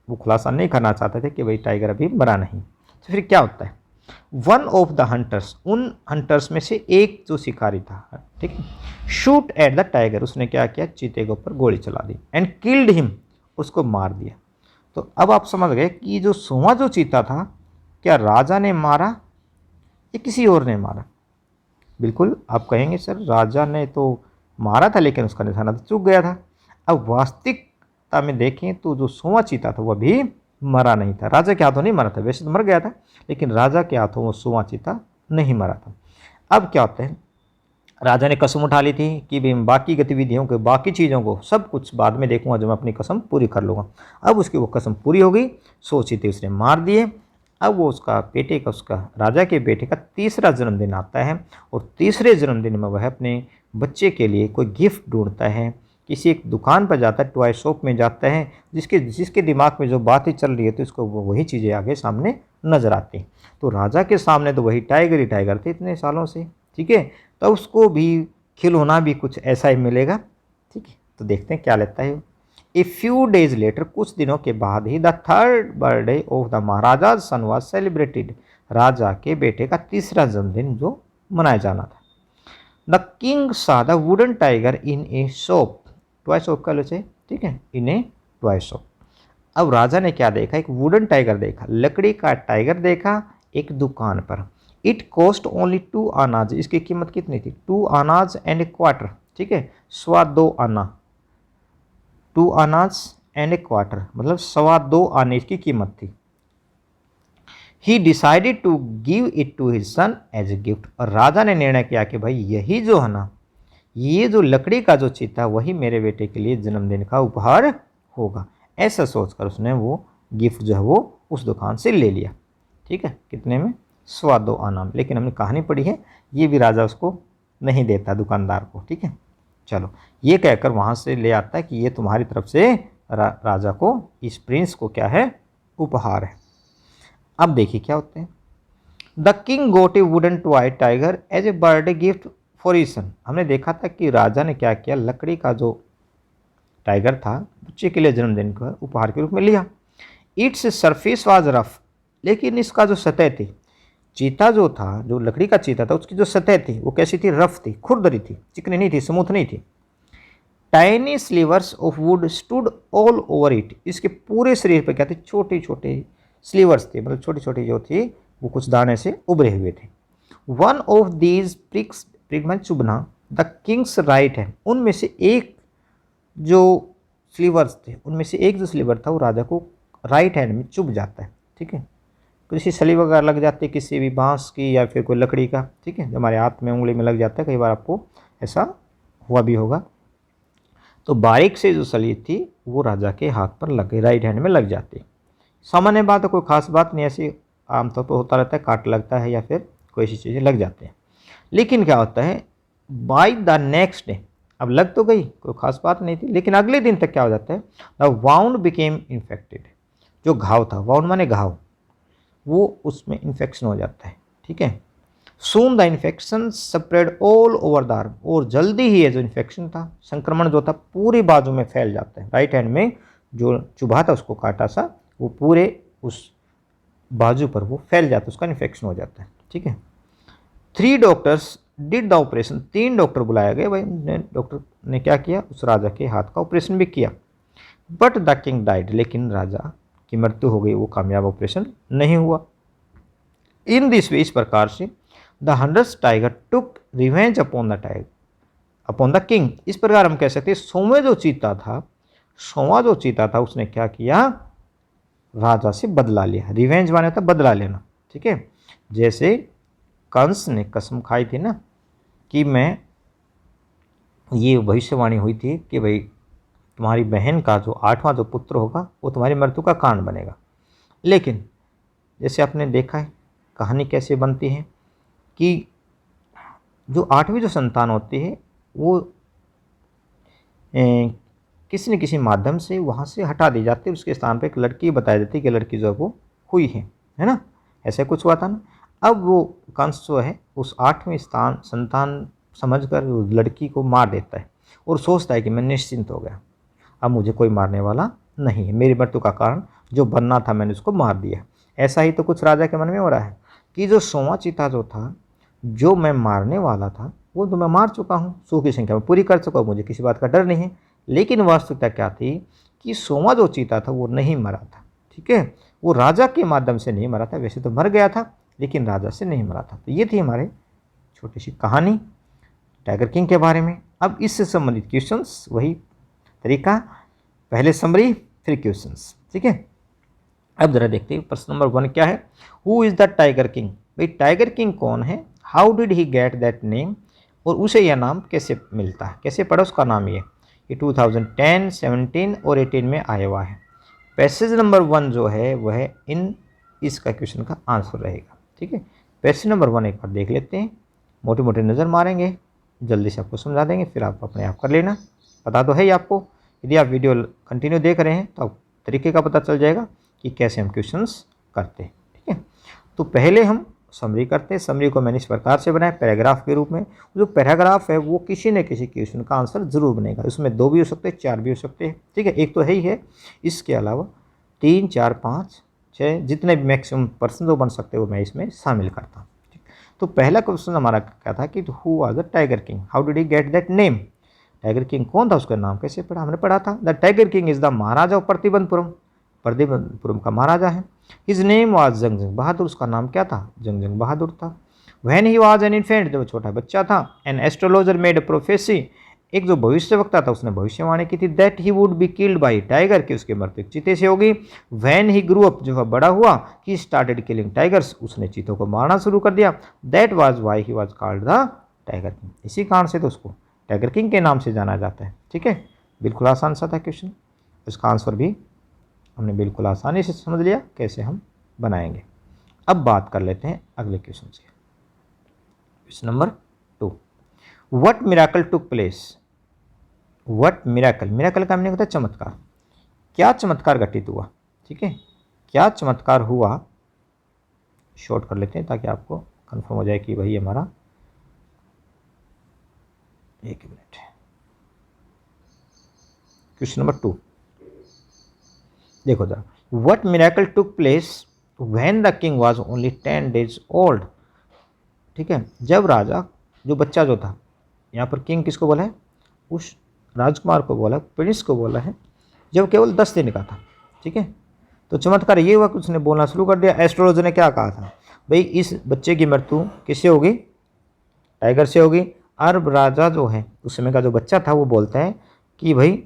वो खुलासा नहीं करना चाहते थे कि भाई टाइगर अभी मरा नहीं। तो फिर क्या होता है, वन ऑफ द हंटर्स, उन हंटर्स में से एक जो शिकारी था, ठीक है, शूट एट द टाइगर, उसने क्या किया, चीते के ऊपर गोली चला दी, एंड किल्ड हिम, उसको मार दिया। तो अब आप समझ गए कि जो सोवा जो चीता था, क्या राजा ने मारा या किसी और ने मारा? बिल्कुल आप कहेंगे सर राजा ने तो मारा था, लेकिन उसका निशाना तो चूक गया था। अब वास्तविकता में देखें तो जो सोवा चीता था वह भी मरा नहीं था, राजा के हाथों नहीं मरा था, वैसे तो मर गया था, लेकिन राजा के हाथों वो सोवा चीता नहीं मरा था। अब क्या होता है, राजा ने कसम उठा ली थी कि भाई बाकी गतिविधियों को, बाकी चीज़ों को सब कुछ बाद में देखूंगा, जब मैं अपनी कसम पूरी कर लूँगा। अब उसकी वो कसम पूरी हो गई, 100 चीते उसने मार दिए। अब वो उसका बेटे का, उसका राजा के बेटे का तीसरा जन्मदिन आता है, और तीसरे जन्मदिन में वह अपने बच्चे के लिए कोई गिफ्ट ढूंढता है, किसी एक दुकान पर जाता है, टॉय शॉप में जाता है, जिसके दिमाग में जो बातें चल रही है तो उसको वही चीज़ें आगे सामने नजर आती। तो राजा के सामने तो वही टाइगर ही टाइगर थे इतने सालों से, ठीक है, तो उसको भी खिलौना भी कुछ ऐसा ही मिलेगा, ठीक है। तो देखते हैं क्या लेता है। ए फ्यू डेज लेटर, कुछ दिनों के बाद ही, the third birthday of the maharaja son was celebrated, राजा के बेटे का तीसरा जन्मदिन जो मनाया जाना था। The king saw the wooden tiger in a shop, toy shop का लो से, ठीक है, इन ए टॉय शॉप। अब राजा ने क्या देखा, एक वुडन टाइगर देखा, लकड़ी का टाइगर देखा एक दुकान पर। इट कॉस्ट ओनली 2 आनाज, इसकी कीमत कितनी थी, 2 आनाज एंड ए क्वार्टर, ठीक है, 2.25 आना, 2 आनाज एंड ए क्वार्टर मतलब 2.25 आने इसकी कीमत थी। He decided to give it to his son as a gift, और राजा ने निर्णय किया कि भाई यही जो है ना, ये जो लकड़ी का जो चीता वही मेरे बेटे के लिए जन्मदिन का उपहार होगा। ऐसा सोचकर उसने वो गिफ्ट जो है वो उस दुकान से ले लिया, ठीक है, कितने में, 2.25 आना में। लेकिन हमने कहानी पढ़ी है, ये भी राजा उसको नहीं देता दुकानदार को, ठीक है। चलो ये कहकर वहाँ से ले आता है कि ये तुम्हारी तरफ से राजा को, इस प्रिंस को क्या है, उपहार है। अब देखिए क्या होते हैं, the king got a wooden toy tiger as a birthday gift for his son. हमने देखा था कि राजा ने क्या किया, लकड़ी का जो टाइगर था बच्चे के लिए जन्मदिन का उपहार के रूप में लिया। इट्स सरफेस वाज रफ, लेकिन इसका जो सतह थी, चीता जो था, जो लकड़ी का चीता था, उसकी जो सतह थी वो कैसी थी, रफ थी, खुरदरी थी, चिकनी नहीं थी, स्मूथ नहीं थी। Tiny slivers of wood stood all over it, इसके पूरे शरीर पर क्या थे, छोटे छोटे स्लीवर्स थे, मतलब छोटी छोटी जो थी वो कुछ दाने से उभरे हुए थे। One of these prix, prick मन चुभना, द किंग्स राइट है, उनमें से एक जो स्लीवर्स थे, उनमें से एक जो स्लीवर था वो राजा को राइट हैंड में चुभ जाता है, ठीक है, किसी सली वगैरह लग जाती है, किसी भी बांस की या फिर कोई लकड़ी का, ठीक है, हमारे हाथ में उंगली में लग जाता है, कई बार आपको ऐसा हुआ भी होगा। तो बारीक से जो सली थी वो राजा के हाथ पर लग गई, राइट हैंड में लग जाती। सामान्य बात है, कोई खास बात नहीं, ऐसी आमतौर पर होता रहता है, काट लगता है या फिर कोई ऐसी चीज़ें लग जाते हैं। लेकिन क्या होता है, बाय द नेक्स्ट डे, अब लग तो गई, कोई खास बात नहीं थी, लेकिन अगले दिन तक क्या हो जाता है, द वाउंड बिकेम इन्फेक्टेड, जो घाव था, वाउंड माने घाव, वो उसमें इन्फेक्शन हो जाता है, ठीक है। Soon the infection spread all over the arm, और जल्दी ही ये जो इन्फेक्शन था, संक्रमण जो था, पूरी बाजू में फैल जाता है। राइट हैंड में जो चुभा था, उसको काटा सा, वो पूरे उस बाजू पर वो फैल जाता है, उसका इन्फेक्शन हो जाता है। ठीक है। 3 doctors did the operation, 3 doctor बुलाया गए भाई, डॉक्टर ने क्या किया, उस राजा के हाथ का ऑपरेशन भी किया। बट द किंग डाइड, लेकिन राजा की मृत्यु हो गई, वो कामयाब ऑपरेशन नहीं हुआ। इन दिस वे, इस प्रकार से the 100th tiger took revenge upon the tiger upon the king. इस प्रकार हम कह सकते हैं 100वां जो चीता था उसने क्या किया, राजा से बदला लिया। रिवेंज माने था बदला लेना, ठीक है। जैसे कंस ने कसम खाई थी ना कि मैं, ये भविष्यवाणी हुई थी कि भाई तुम्हारी बहन का जो 8वां जो पुत्र होगा वो तुम्हारी मृत्यु का कारण बनेगा। लेकिन जैसे आपने देखा है कहानी कैसे बनती है कि जो 8वीं जो संतान होती है वो किसी न किसी माध्यम से वहाँ से हटा दी जाती है, उसके स्थान पर एक लड़की बताई जाती है कि लड़की जो वो हुई है ना, ऐसा कुछ हुआ था ना। अब वो कंस जो है उस 8वीं संतान समझकर उस लड़की को मार देता है और सोचता है कि मैं निश्चिंत हो गया, अब मुझे कोई मारने वाला नहीं है, मेरी मृत्यु का कारण जो बनना था मैंने उसको मार दिया। ऐसा ही तो कुछ राजा के मन में हो रहा है कि जो 100वां चीता जो था, जो मैं मारने वाला था, वो तो मैं मार चुका हूँ, 100 की संख्या में पूरी कर चुका हूँ, मुझे किसी बात का डर नहीं है। लेकिन वास्तविकता क्या थी कि 100वां जो चीता था वो नहीं मरा था, ठीक है। वो राजा के माध्यम से नहीं मरा था, वैसे तो मर गया था लेकिन राजा से नहीं मरा था। तो ये थी हमारे छोटी सी कहानी टाइगर किंग के बारे में। अब इससे संबंधित क्वेश्चंस, वही तरीका, पहले समरी फिर क्वेश्चंस, ठीक है। अब जरा देखते हैं प्रश्न नंबर 1 क्या है। Who is the tiger king, भाई टाइगर किंग कौन है, how did he get that name, और उसे यह नाम कैसे मिलता है, कैसे पड़ा उसका नाम। ये 2010, 17 और 18 में आया हुआ है। पैसेज नंबर 1 जो है वह इन इसका क्वेश्चन का आंसर रहेगा, ठीक है। पैसेज नंबर 1 एक बार देख लेते हैं, मोटी मोटी नज़र मारेंगे, जल्दी से आपको समझा देंगे, फिर आप अपने आप कर लेना। पता तो है ही आपको, यदि आप वीडियो कंटिन्यू देख रहे हैं तो आप तरीके का पता चल जाएगा कि कैसे हम क्वेश्चंस करते हैं, ठीक है। तो पहले हम समरी करते हैं। समरी को मैंने इस प्रकार से बनाया पैराग्राफ के रूप में। जो पैराग्राफ है वो किसी न किसी क्वेश्चन का आंसर जरूर बनेगा। इसमें 2 भी हो सकते हैं, 4 भी हो सकते हैं, ठीक है। एक तो है ही है, इसके अलावा 3, 4, 5, 6 जितने भी मैक्सिमम पर्सन जो बन सकते हैं वो मैं इसमें शामिल करता हूँ। तो पहला क्वेश्चन हमारा क्या था कि who was the tiger king, how did he get that name. Tiger king कौन था, उसका नाम कैसे पड़ा, हमने पढ़ा था the tiger king is the Maharaja of Pratibandapuram, Pratibandapuram का महाराजा है। हिज नेम वाज जंगजंग बहादुर, उसका नाम क्या था, जंगजंग बहादुर था। When he was an infant, जब छोटा बच्चा था, an astrologer made a prophecy, एक जो भविष्यवक्ता था उसने भविष्यवाणी की थी, that he would be killed by tiger, कि उसकी मृत्यु चीते से होगी। व्हेन ही ग्रू अप, जब वह बड़ा हुआ, ही स्टार्टेड किलिंग टाइगर्स, उसने चीतों को मारना शुरू कर दिया। That was why he was called the tiger king, इसी कारण से तो उसको टाइगर किंग के नाम से जाना जाता है, ठीक है। बिल्कुल आसान सा था क्वेश्चन, इसका आंसर भी हमने बिल्कुल आसानी से समझ लिया कैसे हम बनाएंगे। अब बात कर लेते हैं अगले क्वेश्चन से। Question number 2, what miracle took place. What miracle, miracle का हमने होता है चमत्कार, क्या चमत्कार घटित हुआ, ठीक है, क्या चमत्कार हुआ। शॉर्ट कर लेते हैं ताकि आपको कंफर्म हो जाए कि वही हमारा, एक मिनट। क्वेश्चन नंबर 2 देखो जरा, what miracle took place when the king was only 10 days old, ठीक है। जब राजा, जो बच्चा जो था, यहाँ पर किंग किसको बोला है, उस राजकुमार को बोला, प्रिंस को बोला है, जब केवल 10 दिन का था, ठीक है। तो चमत्कार ये हुआ कि उसने बोलना शुरू कर दिया। एस्ट्रोलॉजर ने क्या कहा था, भाई इस बच्चे की मृत्यु किससे होगी, टाइगर से होगी। अरब राजा जो है उस समय का जो बच्चा था वो बोलता है कि भाई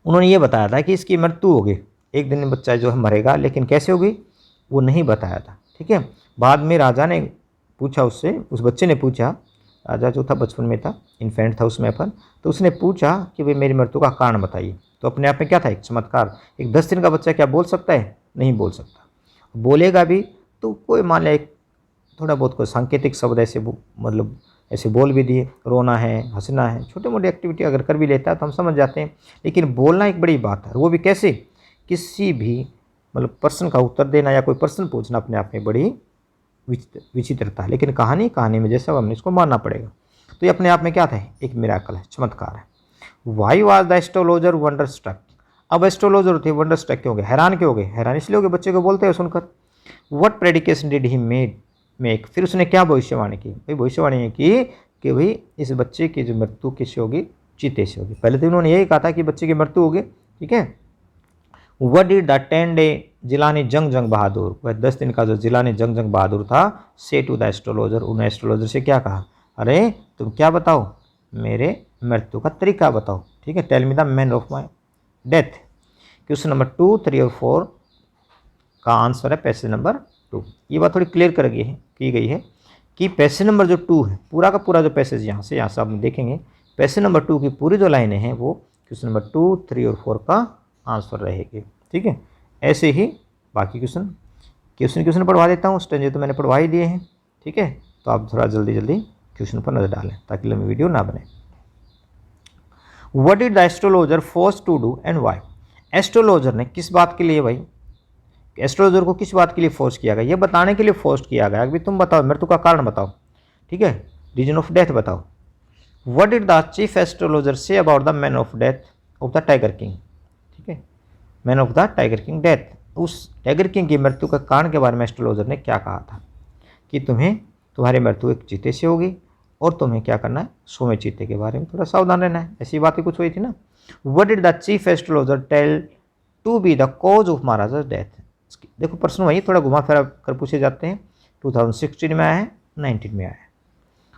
उन्होंने ये बताया था कि इसकी मृत्यु होगी, एक दिन में बच्चा जो है मरेगा, लेकिन कैसे होगी वो नहीं बताया था, ठीक है। बाद में राजा ने पूछा उससे, उस बच्चे ने पूछा, राजा जो था बचपन में था, इन्फेंट था उसमें अपन, तो उसने पूछा कि भाई मेरी मृत्यु का कारण बताइए। तो अपने आप में क्या था, एक चमत्कार। एक 10 दिन का बच्चा क्या बोल सकता है, नहीं बोल सकता। बोलेगा भी तो कोई मान लिया एक थोड़ा बहुत कोई सांकेतिक शब्द ऐसे मतलब ऐसे बोल भी दिए, रोना है, हंसना है, छोटे मोटे एक्टिविटी अगर कर भी लेता है तो हम समझ जाते हैं। लेकिन बोलना एक बड़ी बात है, वो भी कैसे, किसी भी मतलब प्रश्न का उत्तर देना या कोई प्रश्न पूछना अपने आप में बड़ी विचित्रता है। लेकिन कहानी में जैसा हमने इसको मानना पड़ेगा। तो ये अपने आप में क्या था, एक मिराकल है, चमत्कार है। Why was the astrologer wonder struck, अब एस्ट्रोलॉजर थे वंडर स्ट्रक क्यों हो गए, हैरान क्यों हो गए, हैरान इसलिए हो गए बच्चे को बोलते हैं सुनकर व्हाट प्रेडिकेशन डिड ही मेक, फिर उसने क्या भविष्यवाणी की, भाई भविष्यवाणी की कि भाई इस बच्चे की जो मृत्यु किससे होगी, चीते से होगी। पहले तो उन्होंने यही कहा था कि बच्चे की मृत्यु होगी, ठीक है। What did the 10 day Jilani जंग जंग बहादुर, वह 10 दिन का जो जिलानी जंग जंग बहादुर था, से टू द एस्ट्रोलॉजर, उन एस्ट्रोलॉजर से क्या कहा, अरे तुम क्या बताओ, मेरे मृत्यु का तरीका बताओ, ठीक है। Tell me the man of my death. Question number 2, 3 और 4 का आंसर है पैसेज नंबर 2। ये बात थोड़ी क्लियर कर गई है की गई है कि पैसेज नंबर जो 2 है, पूरा का पूरा जो पैसेज यहाँ से आप देखेंगे, पैसेज नंबर 2 की पूरी जो लाइनें हैं वो क्वेश्चन नंबर 2, 3 और 4 का आंसर रहेगी, ठीक है। ऐसे ही बाकी क्वेश्चन पढ़वा देता हूँ, स्टेंजे तो मैंने पढ़वा ही दिए हैं, ठीक है। तो आप थोड़ा जल्दी जल्दी क्वेश्चन पर नजर डालें ताकि लंबी वीडियो ना बने। What did the astrologer force to do and why, astrologer ने किस बात के लिए, भाई एस्ट्रोलॉजर को किस बात के लिए फोर्स किया गया, ये बताने के लिए फोर्स किया गया कि तुम बताओ मृत्यु का कारण बताओ, ठीक है, रीजन ऑफ डेथ बताओ। What did the chief astrologer say about the man of death of the tiger king, ठीक है, man of the tiger king death, उस टाइगर किंग की मृत्यु का कारण के बारे में एस्ट्रोलॉजर ने क्या कहा था कि तुम्हारी मृत्यु एक चीते से होगी और तुम्हें क्या करना है, सोमे चीते के बारे में थोड़ा सावधान रहना है, ऐसी बातें कुछ हुई थी ना। What did the chief astrologer tell to be the cause of Maharaja death, देखो प्रश्न वही थोड़ा घुमा फिरा कर पूछे जाते हैं। 2016 में आया है, 19 में आया है।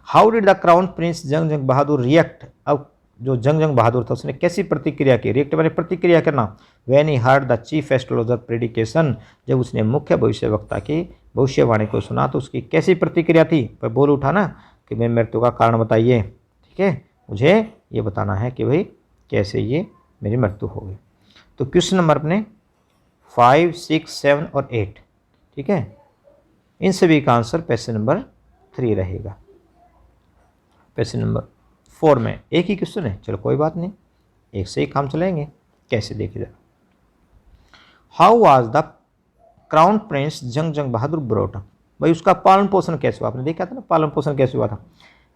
How did the crown Prince जंग जंग बहादुर रिएक्ट, अब जो जंग जंग बहादुर था उसने कैसी प्रतिक्रिया की, रिएक्ट मैंने प्रतिक्रिया करना, when he heard the chief astrologer prediction, जब उसने मुख्य भविष्यवक्ता की भविष्यवाणी को सुना तो उसकी कैसी प्रतिक्रिया थी, पर बोल उठा ना कि मैं मृत्यु का कारण बताइए, ठीक है, मुझे ये बताना है कि भाई कैसे ये मेरी मृत्यु होगी। तो क्वेश्चन नंबर अपने 5, 6, 7 और 8, ठीक है, इन सभी का आंसर पैसेज नंबर 3 रहेगा। पैसेज नंबर 4 में एक ही क्वेश्चन है, चलो कोई बात नहीं, एक से ही काम चलेंगे, कैसे देखे जाए। How was the crown Prince जंग जंग बहादुर ब्रॉट अप, भाई उसका पालन पोषण कैसे हुआ, आपने देखा था ना पालन पोषण कैसे हुआ था।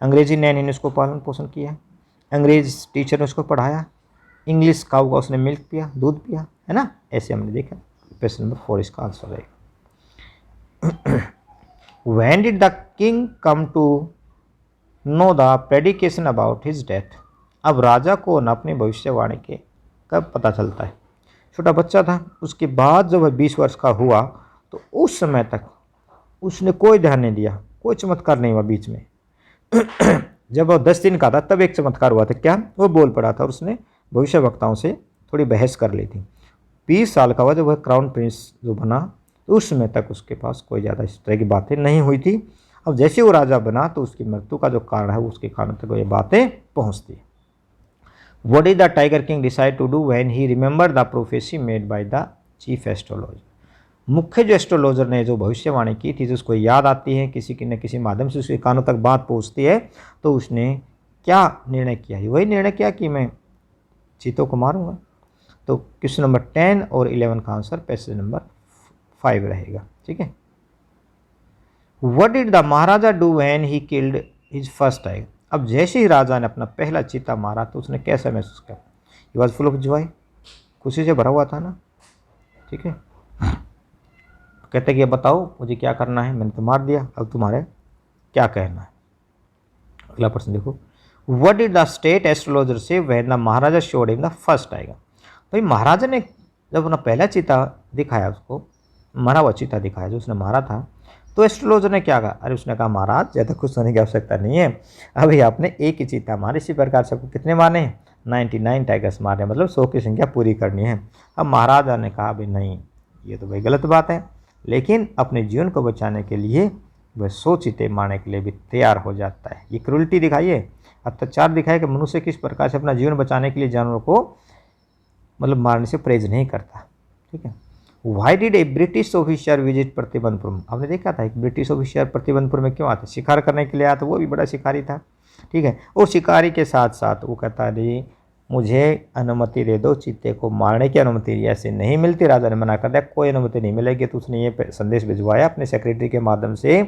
अंग्रेजी नैनी ने उसको पालन पोषण किया, अंग्रेज टीचर ने उसको पढ़ाया, इंग्लिश काऊ का उसने मिल्क पिया, दूध पिया, है ना, ऐसे हमने देखा। क्वेश्चन नंबर 4 इसका आंसर रहेगा। When did the king come to know the prediction about his death, अब राजा को न अपनी भविष्यवाणी के कब पता चलता है, छोटा बच्चा था, उसके बाद जब वह 20 वर्ष का हुआ तो उस समय तक उसने कोई ध्यान नहीं दिया, कोई चमत्कार नहीं हुआ बीच में। जब वह 10 दिन का था तब एक चमत्कार हुआ था, क्या, वो बोल पड़ा था और उसने भविष्यवक्ताओं से थोड़ी बहस कर ली थी। 20 साल का हुआ जब वह क्राउन प्रिंस जो बना तो उस समय तक उसके पास कोई ज़्यादा इस तरह की बातें नहीं हुई थी। अब जैसे वो राजा बना तो उसकी मृत्यु का जो कारण है उसके कारण तक ये बातें पहुँचती। What did the tiger king decide to do when he remember the prophecy made by the chief astrologer, मुख्य जो एस्ट्रोलॉजर ने जो भविष्यवाणी की थी, जिसको याद आती है, किसी न किसी माध्यम से उसके कानों तक बात पहुँचती है, तो उसने क्या निर्णय किया, वही निर्णय किया कि मैं चीतों को मारूंगा। तो क्वेश्चन नंबर 10 और 11 का आंसर पैसेज नंबर 5 रहेगा, ठीक है। What did the Maharaja do when he killed his first tiger, अब जैसे ही राजा ने अपना पहला चीता मारा तो उसने कैसा महसूस किया, he was full of Joy, खुशी से भरा हुआ था ना, ठीक है। कहते कि बताओ मुझे क्या करना है, मैंने तो मार दिया, अब तुम्हारे क्या कहना है। अगला प्रश्न देखो, what did the state astrologer say when the maharaja showed him the first tiger, भाई महाराजा ने जब अपना पहला चीता दिखाया, उसको मरा हुआ चीता दिखाया जो उसने मारा था, तो एस्ट्रोलॉजर ने क्या कहा, अरे उसने कहा महाराज ज़्यादा खुश होने की आवश्यकता नहीं है, अभी आपने एक ही चीता मारे, इसी प्रकार से आपको कितने मारने हैं, 99 टाइगर्स मारने, मतलब 100 की संख्या पूरी करनी है। अब महाराजा ने कहा भाई नहीं, ये तो भाई गलत बात है, लेकिन अपने जीवन को बचाने के लिए वह 100 चीते मारने के लिए भी तैयार हो जाता है। ये क्रूरटी दिखाइए, अत्याचार दिखाए कि मनुष्य किस प्रकार से अपना जीवन बचाने के लिए जानवरों को मतलब मारने से परहेज नहीं करता, ठीक है। Why did a British officer visit Pratibandhapur, आपने देखा था एक ब्रिटिश ऑफिसर प्रतिबंधपुर में क्यों आता, शिकार करने के लिए आया था, वो भी बड़ा शिकारी था, ठीक है। और शिकारी के साथ साथ वो कहता है मुझे अनुमति दे दो, चीते को मारने की अनुमति ऐसे नहीं मिलती, राजा ने मना कर दिया कोई अनुमति नहीं मिलेगी। तो उसने ये संदेश भिजवाया अपने सेक्रेटरी के माध्यम से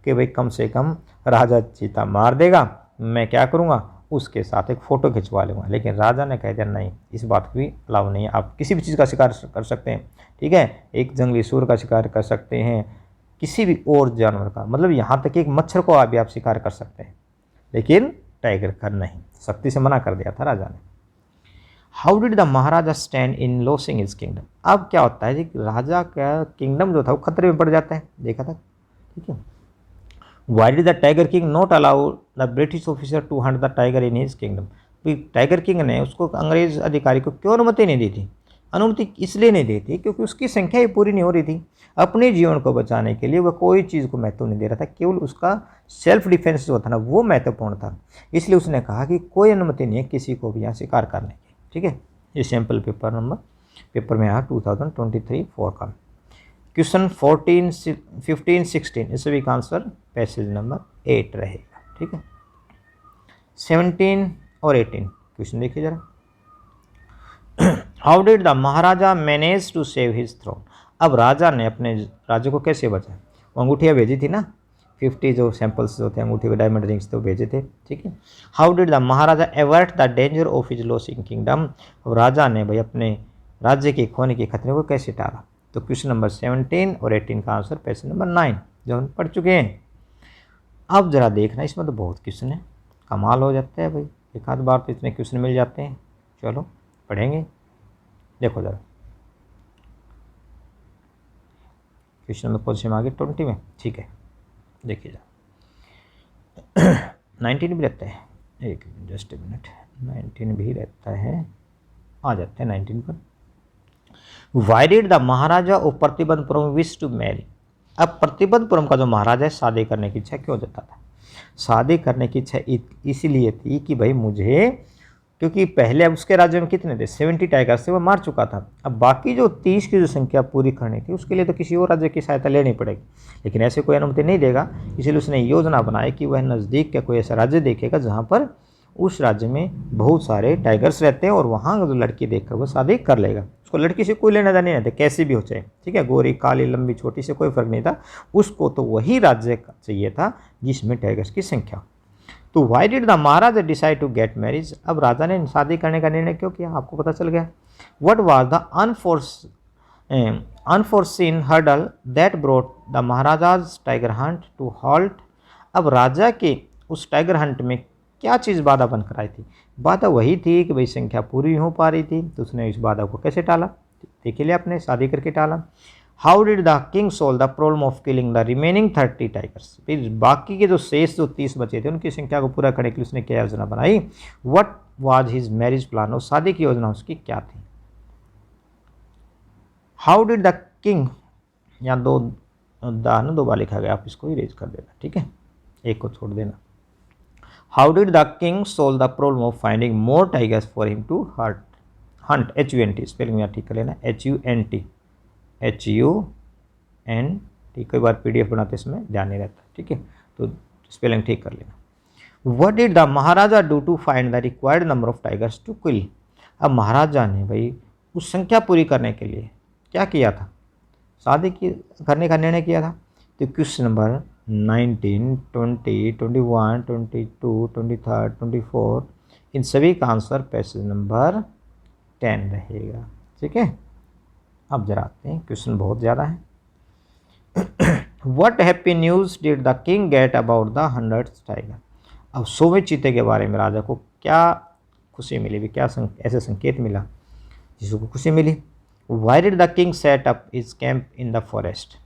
कि भाई कम से कम राजा चीता मार देगा, मैं क्या करूँगा, उसके साथ एक फ़ोटो खिंचवा लूँगा। लेकिन राजा ने कह दिया नहीं, इस बात को भी अलाउ नहीं है, आप किसी भी चीज़ का शिकार कर सकते हैं, ठीक है, एक जंगली सूर का शिकार कर सकते हैं, किसी भी और जानवर का, मतलब यहाँ तक कि एक मच्छर को भी आप शिकार कर सकते हैं, लेकिन टाइगर का नहीं, सख्ती से मना कर दिया था राजा ने। How did the Maharaja stand in losing his kingdom. अब क्या होता है जी, राजा का किंगडम जो था वो खतरे में पड़ जाता है, देखा था, ठीक है। Why did the tiger king not allow the British officer to hunt the tiger in his kingdom. Tiger king ने उसको अंग्रेज अधिकारी को क्यों अनुमति नहीं दी थी? अनुमति इसलिए नहीं दी थी क्योंकि उसकी संख्या ही पूरी नहीं हो रही थी। अपने जीवन को बचाने के लिए वह कोई चीज़ को महत्व नहीं दे रहा था, केवल उसका सेल्फ डिफेंस जो था ना वो महत्वपूर्ण था। इसलिए उसने कहा कि कोई अनुमति नहीं है किसी को भी यहाँ शिकार करने की, ठीक है। ये सैम्पल पेपर में यहाँ 2023-4 का क्वेश्चन 14, 15, 16 इस सभी का आंसर पैसेज नंबर 8 रहेगा, ठीक है। 17 और 18 क्वेश्चन देखिए जरा। How did the Maharaja manage to save his throne. अब राजा ने अपने राज्य को कैसे बचाया? वो अंगूठियाँ भेजी थी ना, 50 जो सैंपल्स जो थे अंगूठी के डायमंड रिंग्स तो भेजे थे, ठीक है। How did the Maharaja avert the danger of his losing kingdom. अब राजा ने भाई अपने राज्य के खोने के खतरे को कैसे टाला? तो क्वेश्चन नंबर 17 और 18 का आंसर पेज नंबर 9 जो हम पढ़ चुके हैं। अब जरा देखना, इसमें तो बहुत क्वेश्चन है, कमाल हो जाता है भाई, एक आध बार तो इतने क्वेश्चन मिल जाते हैं। चलो पढ़ेंगे, देखो जरा क्वेश्चन नंबर कौन से में आगे 20 में, ठीक है, देखिए जरा। 19 भी रहता है, एक जस्ट ए मिनट, 19 भी रहता है, आ जाते हैं 19 पर। Why did the Maharaja of Pratibandapuram wish to marry. अब प्रतिबंधपुरम का जो महाराजा है शादी करने की इच्छा क्यों जता था? शादी करने की इच्छा इसीलिए थी कि भाई मुझे, क्योंकि पहले अब उसके राज्य में कितने थे, 70 टाइगर्स थे, वो मार चुका था। अब बाकी जो 30 की जो संख्या पूरी करनी थी उसके लिए तो किसी और राज्य की सहायता लेनी पड़ेगी, लेकिन ऐसे कोई अनुमति नहीं देगा। इसलिए उसने योजना बनाई कि वह नज़दीक का कोई ऐसा राज्य देखेगा जहाँ पर उस राज्य में बहुत सारे टाइगर्स रहते हैं और वहाँ जो लड़की देखकर वो शादी कर लेगा। उसको लड़की से कोई लेना देना नहीं था, कैसी भी हो चाहे, ठीक है, गोरी काली लंबी छोटी से कोई फर्क नहीं था, उसको तो वही राज्य चाहिए था जिसमें टाइगर्स की संख्या। तो why did the Maharaja decide to get marriage. अब राजा ने शादी करने का निर्णय क्यों किया, आपको पता चल गया। What was the unforeseen hurdle that brought the maharaja's tiger hunt to halt. अब राजा के उस टाइगर हंट में क्या चीज़ बाधा बनकर आई थी? बाधा वही थी कि भाई संख्या पूरी हो पा रही थी, तो उसने इस बाधा को कैसे टाला? देखिए लिए आपने शादी करके टाला। How did the king solve the problem of killing the remaining 30 tigers. फिर बाकी के जो शेष जो 30 बचे थे उनकी संख्या को पूरा करने के लिए उसने क्या योजना बनाई? What was his marriage plan, और शादी की योजना उसकी क्या थी? हाउ डिड द किंग, यहाँ दो बार लिखा गया, आप इसको इरेज कर देना, ठीक है, एक को छोड़ देना। How did the king solve the problem of finding more tigers for him to hunt, HUNT spelling यहाँ ठीक कर लेना, HUNT, कई बार PDF बनाते इसमें ध्यान नहीं रहता, ठीक है, तो स्पेलिंग ठीक कर लेना। What did the Maharaja do to find the required number of tigers to kill. अब महाराजा ने भाई उस संख्या पूरी करने के लिए क्या किया था? शादी करने का निर्णय किया था। तो क्वेश्चन नंबर 19, 20, 21, 22, 23, 24 इन सभी का आंसर पैसेज नंबर 10 रहेगा, ठीक है। अब जरा आते हैं, क्वेश्चन बहुत ज़्यादा है। What happy news did the king get about the 100th tiger. अब 100वें चीते के बारे में राजा को क्या खुशी मिली भी, क्या ऐसे संकेत मिला जिसको खुशी मिली? Why did the king set up his camp in the forest.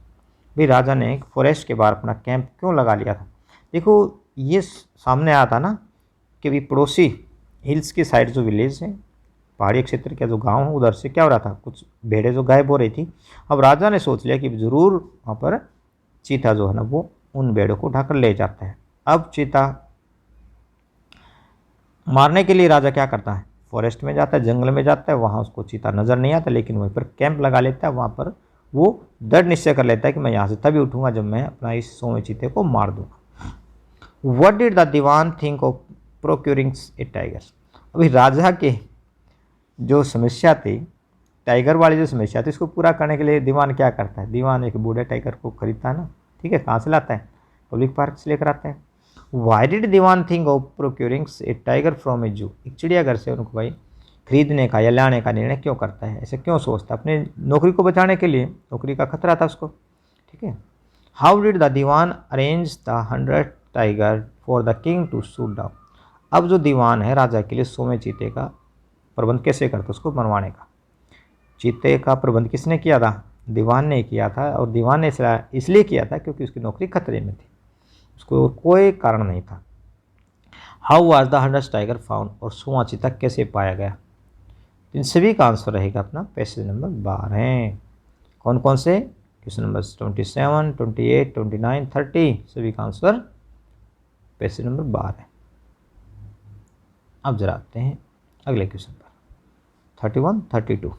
भी राजा ने फॉरेस्ट के बाहर अपना कैंप क्यों लगा लिया था? देखो ये सामने आया था ना कि भी पड़ोसी हिल्स की साइड जो विलेज है, पहाड़ी क्षेत्र का जो गांव है, उधर से क्या हो रहा था, कुछ भेड़ें जो गायब हो रही थी। अब राजा ने सोच लिया कि ज़रूर वहाँ पर चीता जो है ना वो उन भेड़ों को उठाकर ले जाता है। अब चीता मारने के लिए राजा क्या करता है, फॉरेस्ट में जाता है, जंगल में जाता है, वहाँ उसको चीता नज़र नहीं आता, लेकिन वहीं पर कैंप लगा लेता है। वहाँ पर वो दृढ़ निश्चय कर लेता है कि मैं यहाँ से तभी उठूँगा जब मैं अपना इस 100वें चीते को मार दूँगा। What did the Dewan think of procuring a tiger. अभी राजा के जो समस्या थी, टाइगर वाली जो समस्या थी, इसको पूरा करने के लिए दीवान क्या करता है? दीवान एक बूढ़े टाइगर को खरीदता है ना, ठीक है, कहाँ से लाता है? पब्लिक पार्क से लेकर आता है। Why did Dewan think of procuring a tiger from a zoo, एक चिड़ियाघर से उनको भाई खरीदने का या लाने का निर्णय क्यों करता है, ऐसे क्यों सोचता है? अपने नौकरी को बचाने के लिए, नौकरी का खतरा था उसको, ठीक है। How did the Dewan arrange the 100 tiger for the king to shoot down, अब जो दीवान है राजा के लिए 100वें चीते का प्रबंध कैसे करता, उसको मरवाने का। चीते का प्रबंध किसने किया था? दीवान ने किया था, और दीवान ने इसलिए किया था क्योंकि उसकी नौकरी खतरे में थी, उसको कोई कारण नहीं था। How was the 100 tiger found, और 100वां चीता कैसे पाया गया? इन सभी का आंसर रहेगा अपना पेज नंबर 12। कौन कौन से? क्वेश्चन नंबर 27, 28, 29, 30, सभी का आंसर पेज नंबर 12। अब जरा आते हैं अगले क्वेश्चन पर 31, 32।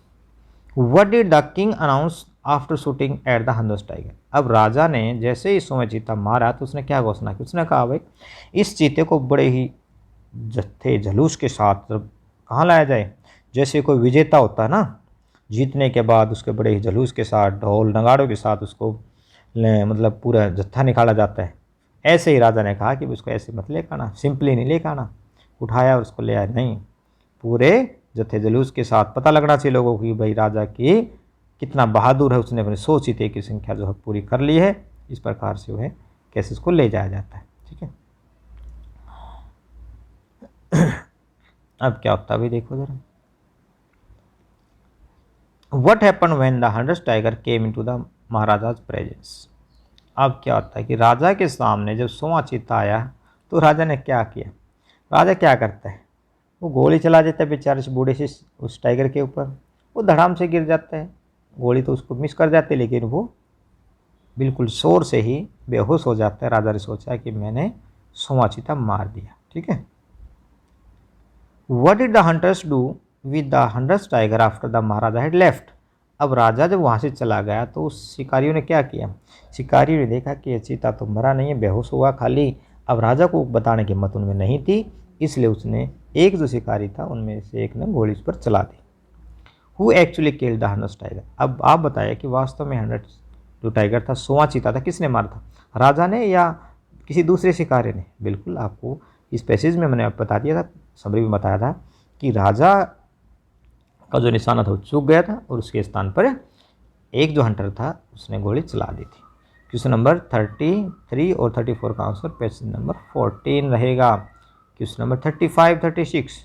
What did the king announce after shooting at the 100 tiger, अब राजा ने जैसे ही 100वां चीता मारा तो उसने क्या घोषणा की? उसने कहा भाई इस चीते को बड़े ही जत्थे जुलूस के साथ कहाँ लाया जाए, जैसे कोई विजेता होता है ना, जीतने के बाद उसके बड़े ही जुलूस के साथ ढोल नगाड़ों के साथ उसको मतलब पूरा जत्था निकाला जाता है, ऐसे ही राजा ने कहा कि उसको ऐसे मत लेकर आना, सिंपली नहीं लेकर आना, उठाया और उसको ले आया, नहीं, पूरे जत्थे जुलूस के साथ पता लगना चाहिए लोगों की भाई राजा की कितना बहादुर है, उसने अपने 100 चीते की संख्या जो है पूरी कर ली है। इस प्रकार से जो है कैसे उसको ले जाया जाता है, ठीक है। अब क्या होता है अभी देखो जरा। What happen when the 100 tiger came into the maharaja's presence, अब क्या होता है कि राजा के सामने जब 100वां चीता आया तो राजा ने क्या किया? राजा क्या करता है? वो गोली चला देता है बेचारे से बूढ़े से उस टाइगर के ऊपर, वो धड़ाम से गिर जाता है, गोली तो उसको मिस कर जाती है लेकिन वो बिल्कुल शोर से ही बेहोश हो जाता है। राजा ने सोचा कि मैंने 100वां चीता मार दिया, ठीक है। What did the hunters do with the 100 tiger after the Maharaja had left, अब राजा जब वहाँ से चला गया तो उस शिकारियों ने क्या किया? शिकारियों ने देखा कि ये चीता तो मरा नहीं है, बेहोश हुआ खाली। अब राजा को बताने की हिम्मत उनमें नहीं थी, इसलिए उसने एक जो शिकारी था उनमें से एक ने गोली उस पर चला दी। Who actually killed the 100 tiger, अब आप बताइए कि वास्तव में 100 जो टाइगर था 100वां चीता था किसने मारा था? राजा ने या किसी दूसरे शिकारी ने? बिल्कुल आपको इस पैसेज में मैंने बता दिया था, समरी में बताया था कि राजा का जो निशाना था वो चूक गया था और उसके स्थान पर एक जो हंटर था उसने गोली चला दी थी। क्वेश्चन नंबर 33 और 34 का आंसर पेज नंबर 14 रहेगा। क्वेश्चन नंबर 35, 36,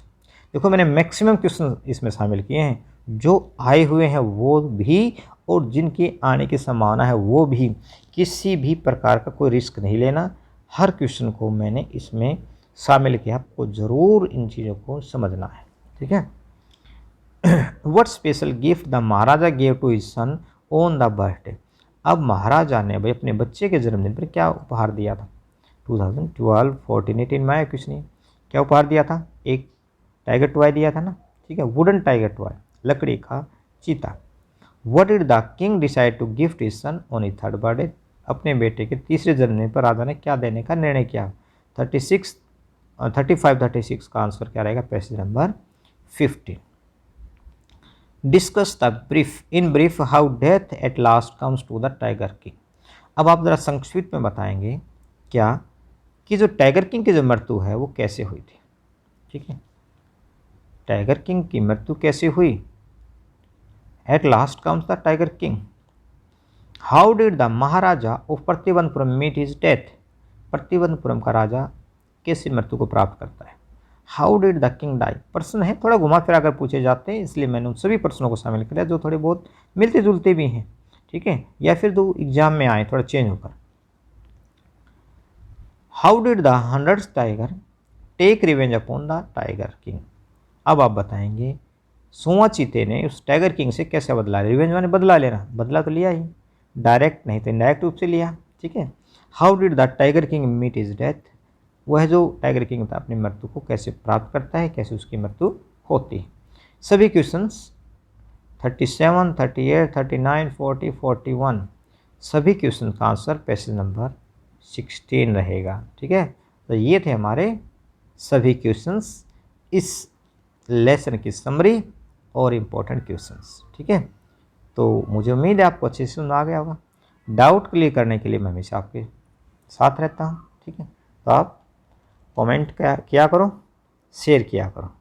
देखो मैंने मैक्सिमम क्वेश्चन इसमें शामिल किए हैं, जो आए हुए हैं वो भी और जिनकी आने की संभावना है वो भी, किसी भी प्रकार का कोई रिस्क नहीं लेना। हर क्वेश्चन को मैंने इसमें शामिल किया, आपको ज़रूर इन चीज़ों को समझना है, ठीक है। What special gift the Maharaja gave to his son on the birthday, अब महाराजा ने भाई अपने बच्चे के जन्मदिन पर क्या उपहार दिया था? 2012, 14, 18 में आया कुछ नहीं, क्या उपहार दिया था? एक टाइगर टॉय दिया था ना, ठीक है, वुडन टाइगर टॉय, लकड़ी का चीता। What did the king decide to gift his son on his 3rd birthday, अपने बेटे के तीसरे जन्मदिन पर राजा ने क्या देने का निर्णय किया? 35, 36 का आंसर क्या रहेगा? Page number 15। Discuss the brief in brief how death at last comes to the tiger king, अब आप ज़रा संक्षिप्त में बताएंगे क्या कि जो टाइगर किंग की जो मृत्यु है वो कैसे हुई थी, ठीक है। टाइगर किंग की मृत्यु कैसे हुई? At last comes the tiger king. How did the Maharaja of Pratibandapuram meet his death, Pratibandapuram का राजा कैसे मृत्यु को प्राप्त करता है? How did the king die, प्रश्न है थोड़ा घुमा फिरा कर पूछे जाते हैं, इसलिए मैंने उन सभी प्रश्नों को शामिल किया जो थोड़े बहुत मिलते जुलते भी हैं, ठीक है, या फिर जो एग्जाम में आए थोड़ा चेंज होकर। How did the 100 tiger take revenge upon the tiger king, अब आप बताएंगे 100वां चीते ने उस टाइगर किंग से कैसे बदला? रिवेंज माने बदला लेना, बदला तो लिया ही, डायरेक्ट नहीं तो इनडायरेक्ट रूप से लिया, ठीक है। How did the tiger king meet his death, वह जो टाइगर किंग था अपनी मृत्यु को कैसे प्राप्त करता है, कैसे उसकी मृत्यु होती है। सभी क्वेश्चंस 37, 38, 39, 40, 41 सभी क्वेश्चन का आंसर पेज नंबर 16 रहेगा, ठीक है। तो ये थे हमारे सभी क्वेश्चंस, इस लेसन की समरी और इम्पोर्टेंट क्वेश्चंस, ठीक है। तो मुझे उम्मीद है आपको अच्छे से समझ आ गया होगा। डाउट क्लियर करने के लिए मैं हमेशा आपके साथ रहता हूँ, ठीक है। तो आप कमेंट किया करो, शेयर किया करो।